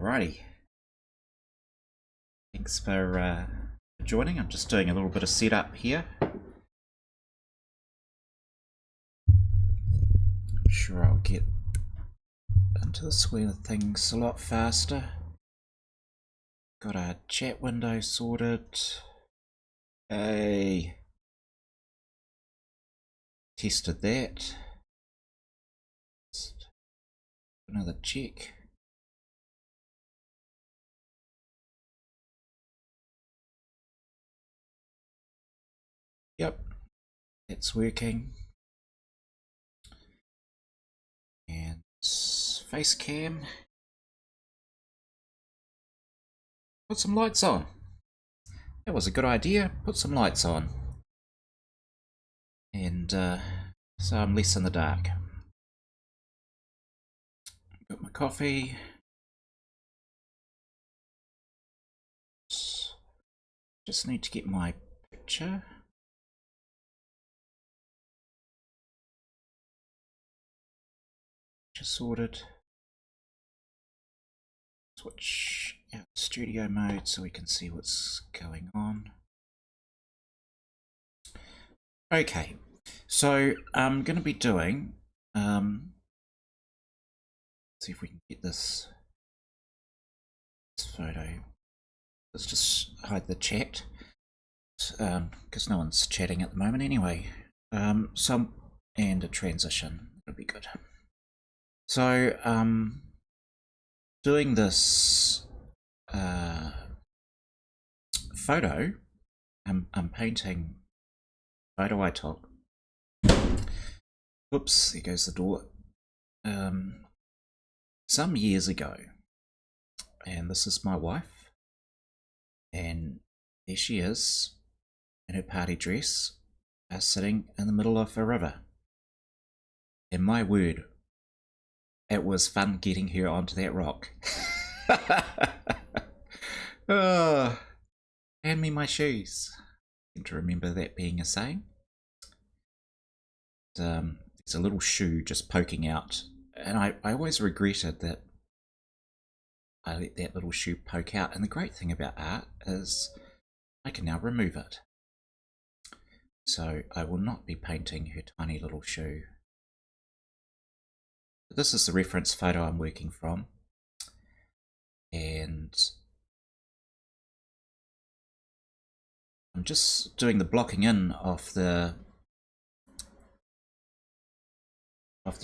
Alrighty, thanks for joining. I'm just doing a little bit of setup here. I'm sure I'll get into the swing of things a lot faster. Got our chat window sorted. Hey, tested that. Just another check. Yep, it's working. And face cam. Put some lights on. That was a good idea. Put some lights on. And so I'm less in the dark. Got my coffee. Just need to get my picture. Just sorted. Switch out studio mode so we can see what's going on. Okay, so I'm going to be doing, see if we can get this photo. Let's just hide the chat, because no one's chatting at the moment anyway. And a transition, it'll be good. So, doing this photo, I'm painting photo I took. Whoops, there goes the door. Some years ago, and this is my wife, and there she is in her party dress, sitting in the middle of a river. And my word, it was fun getting her onto that rock. Oh, hand me my shoes. I seem to remember that being a saying. There's a little shoe just poking out, and I always regretted that I let that little shoe poke out. And the great thing about art is I can now remove it. So I will not be painting her tiny little shoe. This is the reference photo I'm working from, and I'm just doing the blocking in of the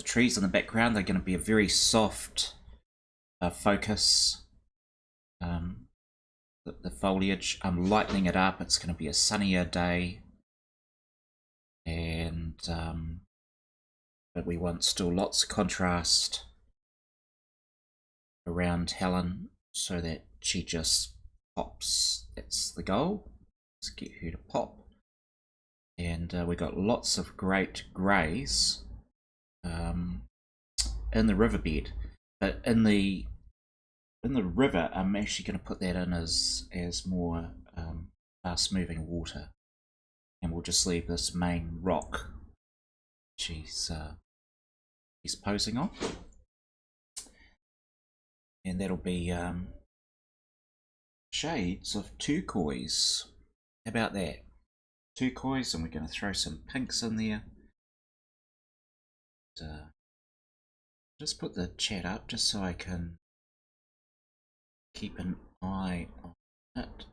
trees in the background. They're going to be a very soft focus. The foliage, I'm lightening it up. It's going to be a sunnier day, and but we want still lots of contrast around Helen so that she just pops. That's the goal. Let's get her to pop. And we got lots of great greys in the riverbed, but in the river, I'm actually going to put that in as more fast moving water, and we'll just leave this main rock she's posing on, and that'll be shades of turquoise. How about that? Turquoise, and we're going to throw some pinks in there. Just put the chat up just so I can keep an eye on it.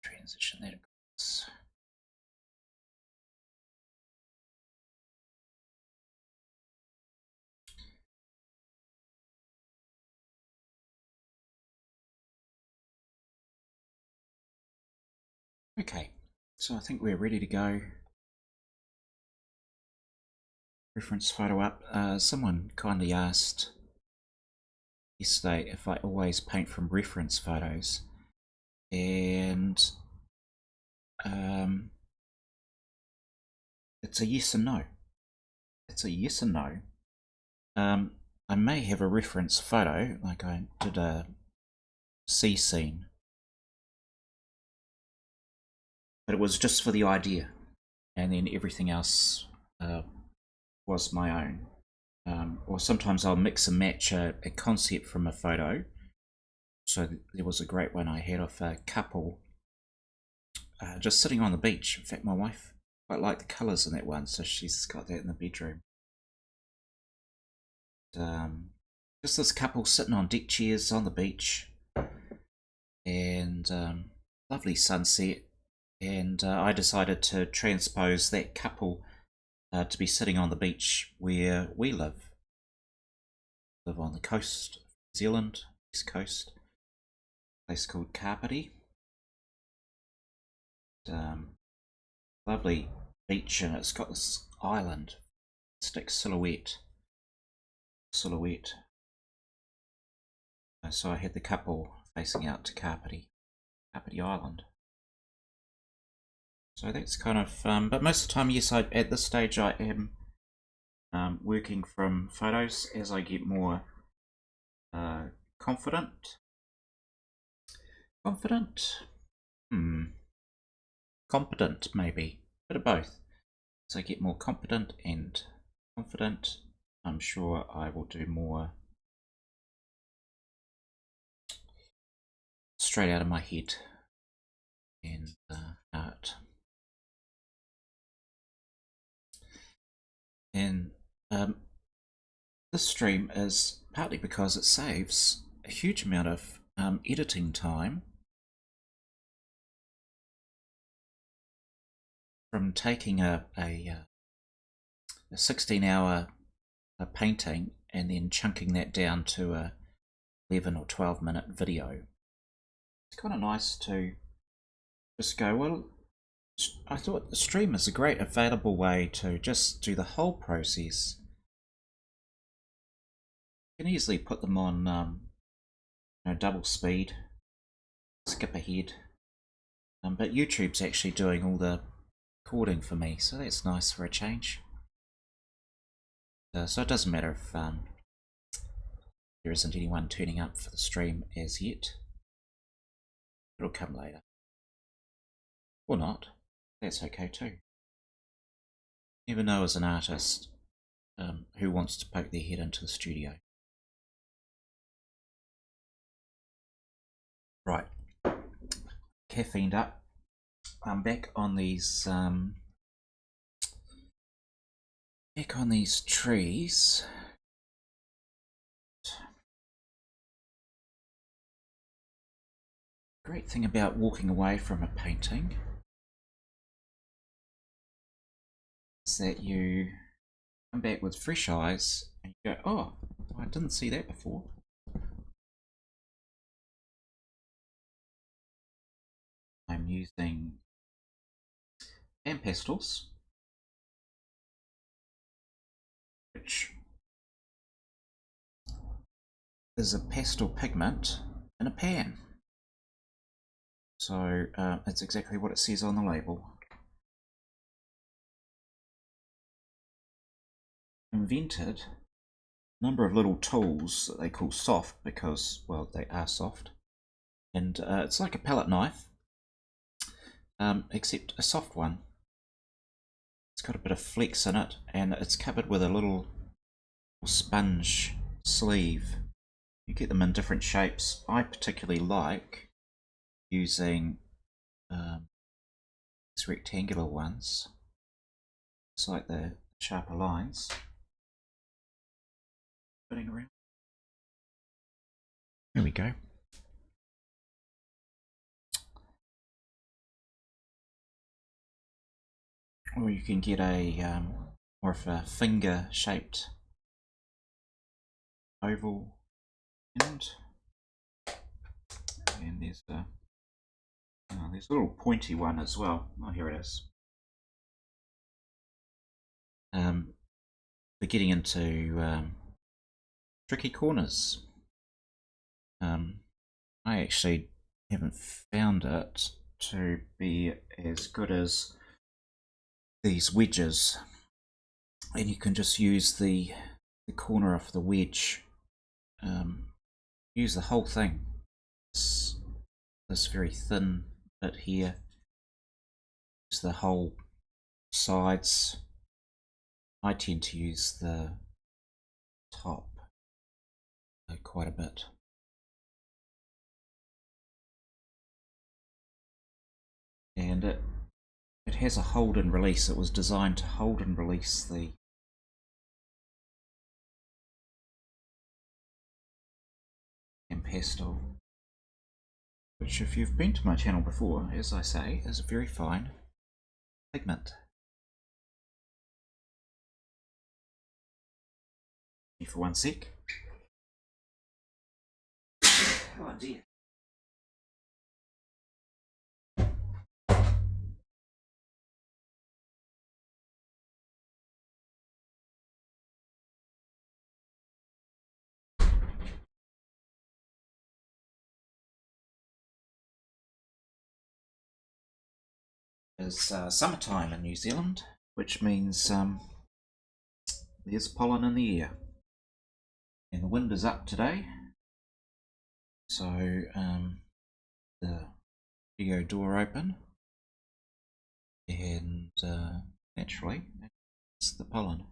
Transition that across. Okay, so I think we're ready to go. Reference photo up. Someone kindly asked yesterday if I always paint from reference photos, and it's a yes and no. It's a yes and no. I may have a reference photo, like I did a sea scene, but it was just for the idea, and then everything else was my own. Or sometimes I'll mix and match a concept from a photo. So there was a great one I had of a couple just sitting on the beach. In fact, my wife quite liked the colours in that one, so she's got that in the bedroom. Just this couple sitting on deck chairs on the beach, and lovely sunset. And I decided to transpose that couple to be sitting on the beach where we live. Live on the coast of New Zealand, east coast, a place called Kapiti. Lovely beach, and it's got this island, stick silhouette. So I had the couple facing out to Kapiti Island. So that's kind of, but most of the time, yes, at this stage I am working from photos. As I get more confident, competent maybe, bit of both. As I get more competent and confident, I'm sure I will do more straight out of my head and art. And this stream is partly because it saves a huge amount of editing time from taking a 16-hour painting and then chunking that down to a 11 or 12-minute video. It's kind of nice to just go, well, I thought the stream is a great available way to just do the whole process. You can easily put them on double speed, skip ahead, but YouTube's actually doing all the recording for me, so that's nice for a change. So it doesn't matter if there isn't anyone turning up for the stream as yet. It'll come later. Or not. That's okay too. Never know as an artist who wants to poke their head into the studio. Right. Caffeined up. I'm back on these trees. Great thing about walking away from a painting is that you come back with fresh eyes and you go, oh, I didn't see that before. I'm using pastels, which is a pastel pigment in a pan. So it's exactly what it says on the label. Invented a number of little tools that they call soft because, well, they are soft. And it's like a palette knife, except a soft one. It's got a bit of flex in it, and it's covered with a little sponge sleeve. You get them in different shapes. I particularly like using these rectangular ones. It's like the sharper lines. Fitting around. There we go. Or you can get a more of a finger-shaped oval end, and there's a little pointy one as well. Oh, here it is. For getting into tricky corners. I actually haven't found it to be as good as these wedges, and you can just use the corner of the wedge, use the whole thing, this very thin bit here, use the whole sides, I tend to use the top quite a bit. And it has a hold and release. It was designed to hold and release the pastel, which, if you've been to my channel before, as I say, is a very fine pigment. For 1 sec. Oh dear. It's summertime in New Zealand, which means there's pollen in the air. And the wind is up today, so the studio door open, and naturally it's the pollen.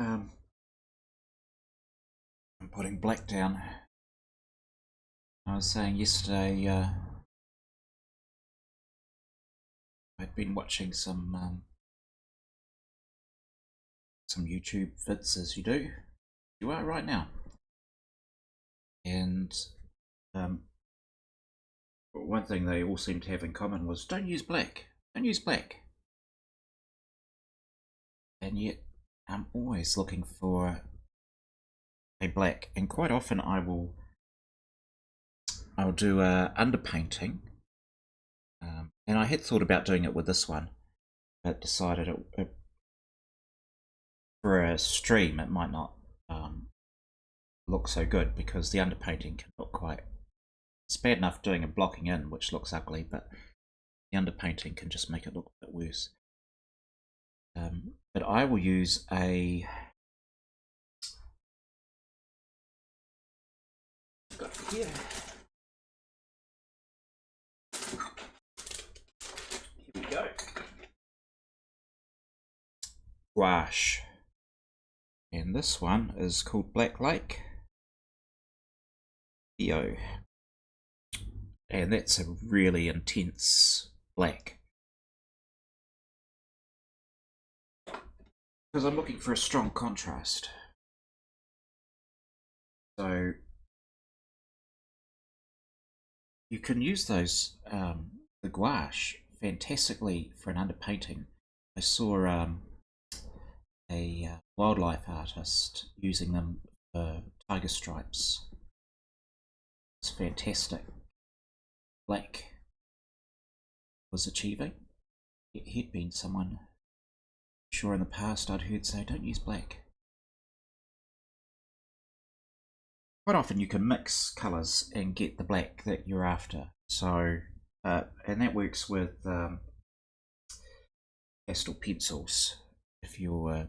I'm putting black down. I was saying yesterday I'd been watching some YouTube vids, as you do. You are right now. And one thing they all seemed to have in common was don't use black. Don't use black. And yet I'm always looking for a black, and quite often I'll do a underpainting, and I had thought about doing it with this one, but decided for a stream it might not look so good, because the underpainting can look quite, it's bad enough doing a blocking in which looks ugly, but the underpainting can just make it look a bit worse. But I will use a here. Here we go. Gouache. And this one is called Black Lake EO. And that's a really intense black. Because I'm looking for a strong contrast. So you can use those, the gouache, fantastically for an underpainting. I saw a wildlife artist using them for tiger stripes. It's fantastic. Black was achieving. He'd been someone, sure, in the past I'd heard say don't use black. Quite often you can mix colours and get the black that you're after. So, and that works with pastel pencils. If you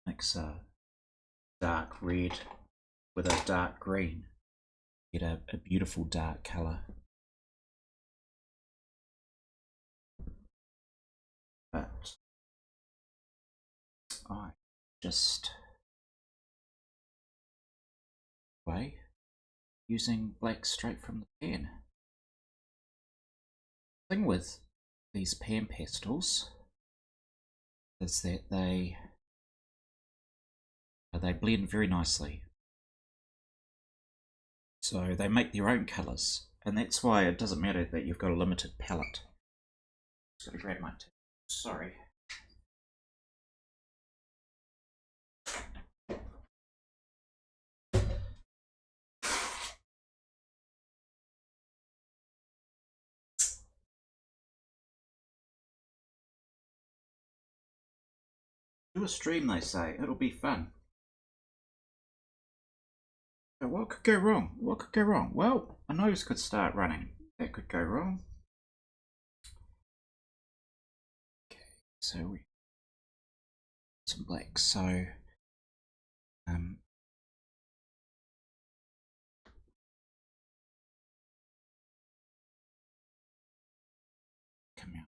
mix a dark red with a dark green, you get a beautiful dark colour. But I just way using black straight from the pan. The thing with these pan pastels is that they blend very nicely. So they make their own colours, and that's why it doesn't matter that you've got a limited palette. Just gotta grab my tip. Sorry. Do a stream, they say. It'll be fun. So what could go wrong? What could go wrong? Well, my nose could start running. That could go wrong. Okay, so we some black. So come out.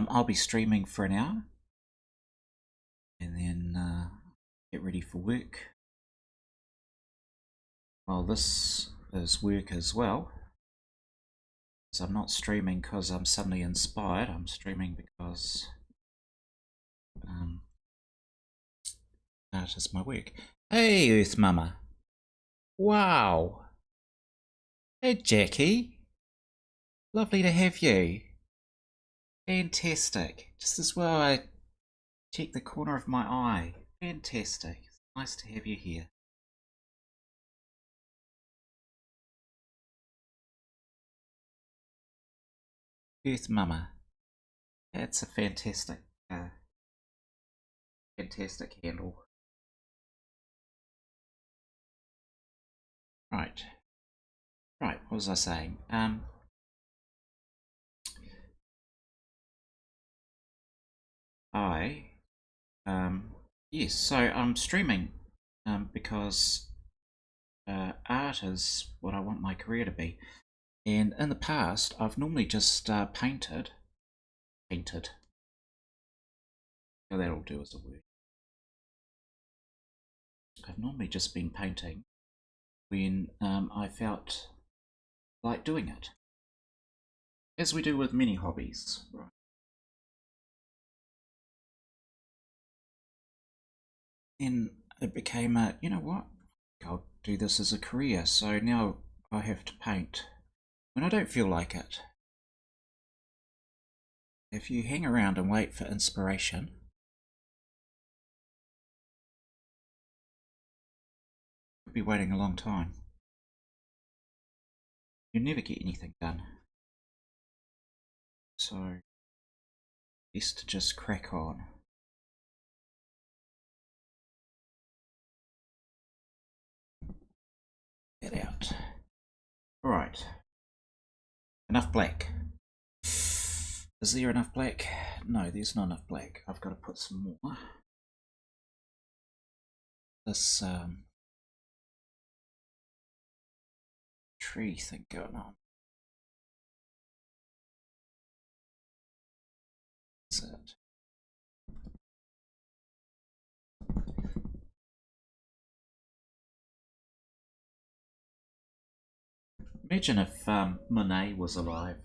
I'll be streaming for an hour, and then get ready for work. Well, this is work as well. So I'm not streaming because I'm suddenly inspired. I'm streaming because that is my work. Hey, Earth Mama. Wow. Hey, Jackie. Lovely to have you. Fantastic. Just as well I check the corner of my eye. Fantastic. It's nice to have you here. Earth Mama. That's a fantastic handle. Right. Right, what was I saying? Yes, so I'm streaming because art is what I want my career to be. And in the past, I've normally just painted. Oh, that'll do as a word. I've normally just been painting when I felt like doing it, as we do with many hobbies. Right. And it became a, you know what, I'll do this as a career, so now I have to paint when I don't feel like it. If you hang around and wait for inspiration, you'll be waiting a long time. You'll never get anything done. So, best to just crack on. Get out. Alright. Enough black. Is there enough black? No, there's not enough black. I've got to put some more. This tree thing going on. That's it. Imagine if Monet was alive.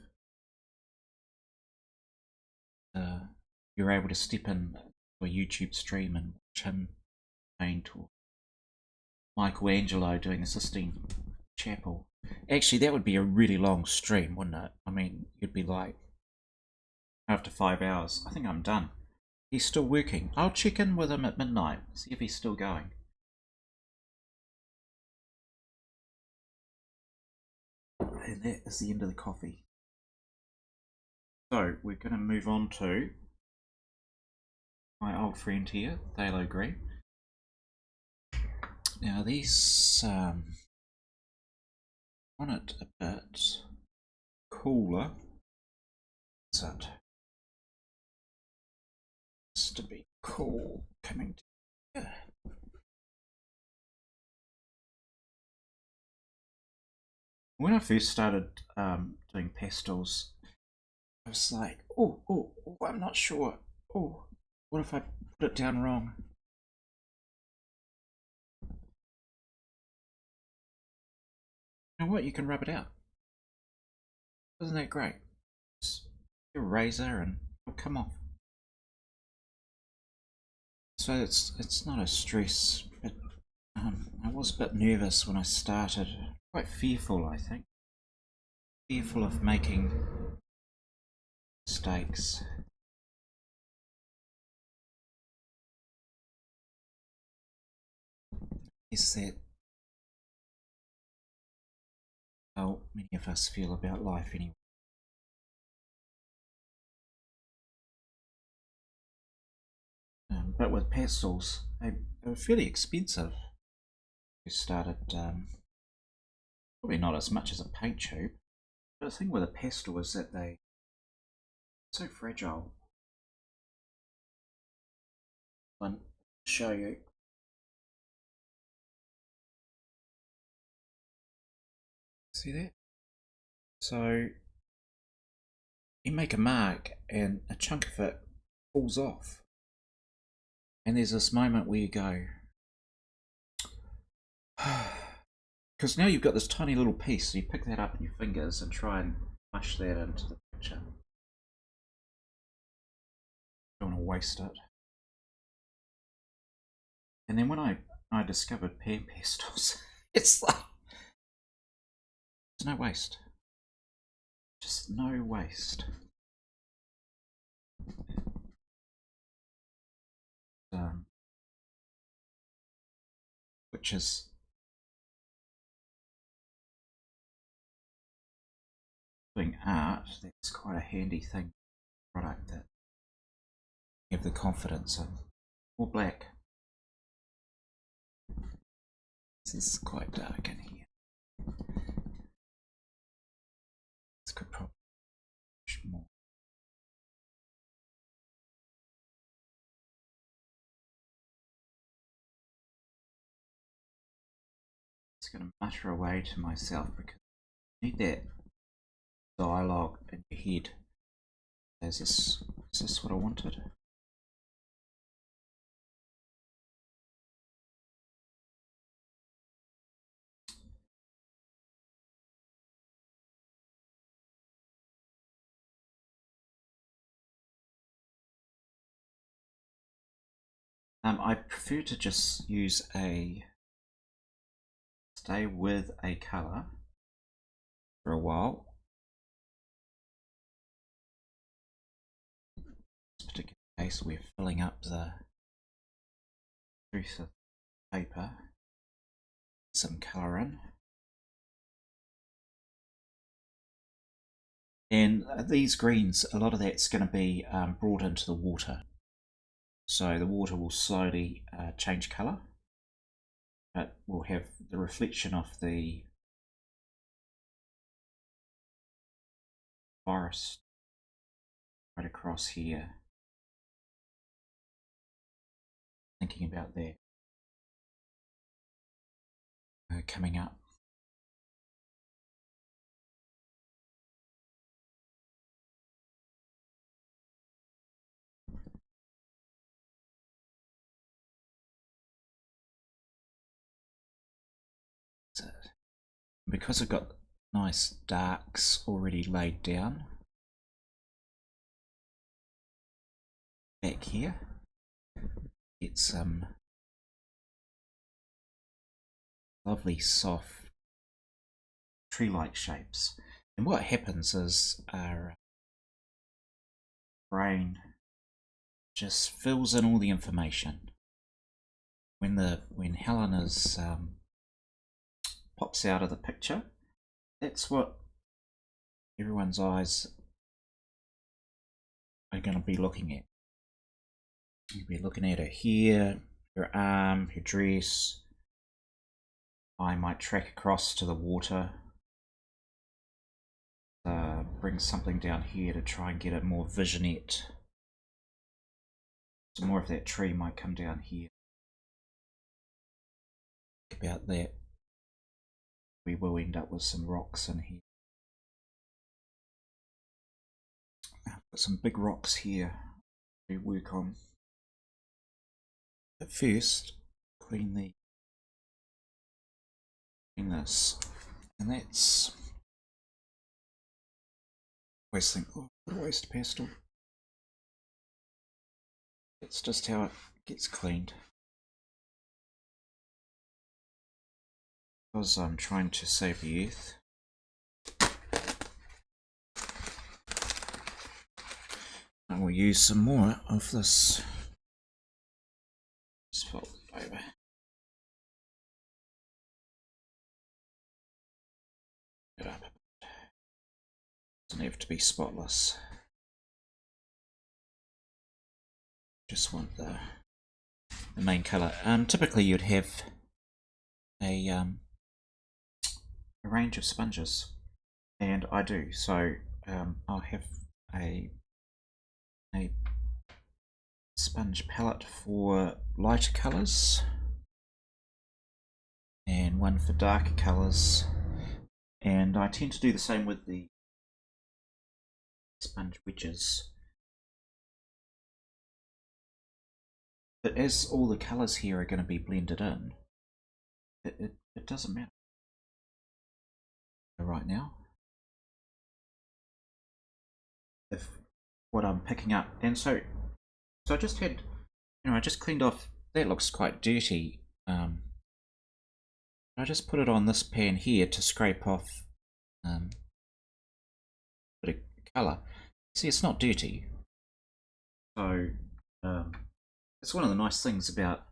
You're able to step in to a YouTube stream and watch him paint, or Michelangelo doing the Sistine Chapel. Actually, that would be a really long stream, wouldn't it? I mean, you'd be like, after 5 hours, I think I'm done. He's still working. I'll check in with him at midnight, see if he's still going. And that is the end of the coffee. So, we're going to move on to my old friend here, Thalo Green. Now these, want it a bit cooler. What's that? It's to be cool coming together. When I first started doing pastels, I was like, oh, I'm not sure. Oh, what if I put it down wrong? You know what? You can rub it out. Isn't that great? Just get a razor and it'll come off. So it's not a stress, but I was a bit nervous when I started. Quite fearful, I think. Fearful of making mistakes. is that how many of us feel about life anyway. But with pastels, they were fairly expensive. We started probably not as much as a paint tube, but the thing with a pastel is that they're so fragile. I'll show you. See that? So you make a mark and a chunk of it falls off. And there's this moment where you go, because now you've got this tiny little piece, so you pick that up in your fingers and try and mush that into the picture. Don't want to waste it. And then when I discovered pan pastels, it's like, there's no waste. Just no waste. Which is doing art, that's quite a handy thing, product that you have the confidence in. Or black. This is quite dark in here. This could probably push more. Just going to mutter away to myself because I need that dialogue in your head. Is this what I wanted? I prefer to just stay with a colour for a while. In this particular case, we're filling up the piece of paper, some colour in. And these greens, a lot of that's going to be brought into the water. So the water will slowly change colour. But we'll have the reflection of the forest right across here. Thinking about that coming up. Because I've got nice darks already laid down back here, get some lovely soft tree-like shapes. And what happens is our brain just fills in all the information. When Helen is pops out of the picture, that's what everyone's eyes are going to be looking at. You'll be looking at her hair, her arm, her dress. I might track across to the water, bring something down here to try and get a more visionette. So more of that tree might come down here. Think about that. We will end up with some rocks in here. I've got some big rocks here to work on. But first, clean this. And that's... I always think, oh, what a waste of pastel. That's just how it gets cleaned. Because I'm trying to save the earth. I will use some more of this. Just fold it over. doesn't have to be spotless. Just want the main colour. Typically you'd have a range of sponges, and I do. So I'll have a sponge palette for lighter colours and one for darker colours, and I tend to do the same with the sponge wedges. But as all the colours here are going to be blended in, it doesn't matter right now if what I'm picking up. And so I just had, I just cleaned off. That looks quite dirty. I just put it on this pan here to scrape off a bit of colour. See, it's not dirty. So it's one of the nice things about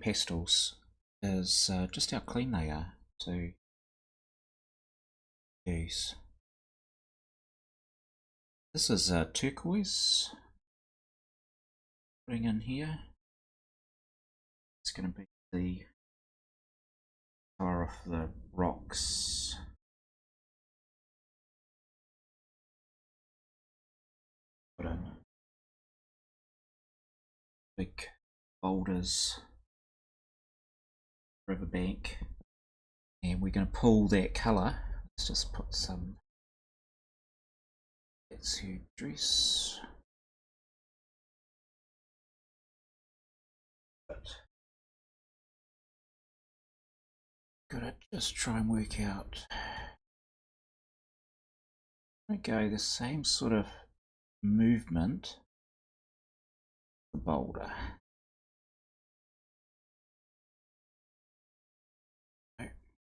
pastels is just how clean they are to use. This is turquoise. Putting in here. It's going to be the colour of the rocks. Put in big boulders, riverbank, and we're going to pull that colour. Let's just put some. Let's see, dress. Gotta just try and work out. Okay, the same sort of movement. The boulder.